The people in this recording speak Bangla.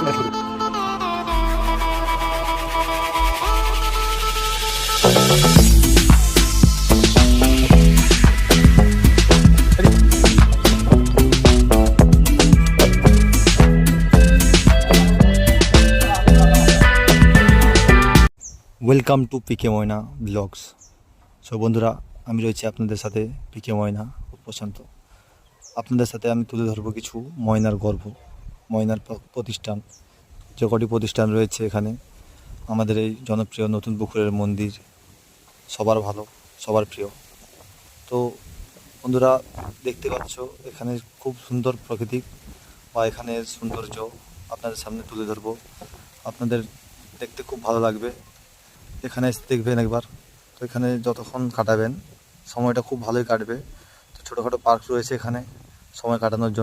Welcome to P K Moyna blogs. So বন্ধুরা, আমি রয়েছি আপনাদের সাথে পিকে ময়না ও প্রশান্ত। আপনাদের সাথে আমি তুলে ধরবো কিছু ময়নার গর্ব, ময়নার প্রতিষ্ঠান, যে কটি প্রতিষ্ঠান রয়েছে এখানে। আমাদের এই জনপ্রিয় নতুন পুকুরের মন্দির সবার ভালো, সবার প্রিয়। তো বন্ধুরা, দেখতে পাচ্ছ এখানে খুব সুন্দর প্রকৃতি বা এখানের সৌন্দর্য আপনাদের সামনে তুলে ধরবো। আপনাদের দেখতে খুব ভালো লাগবে, এখানে এসে দেখবেন একবার। তো এখানে যতক্ষণ কাটাবেন সময়টা খুব ভালোই কাটবে। তো ছোটোখাটো পার্ক রয়েছে এখানে সময় কাটানোর জন্য।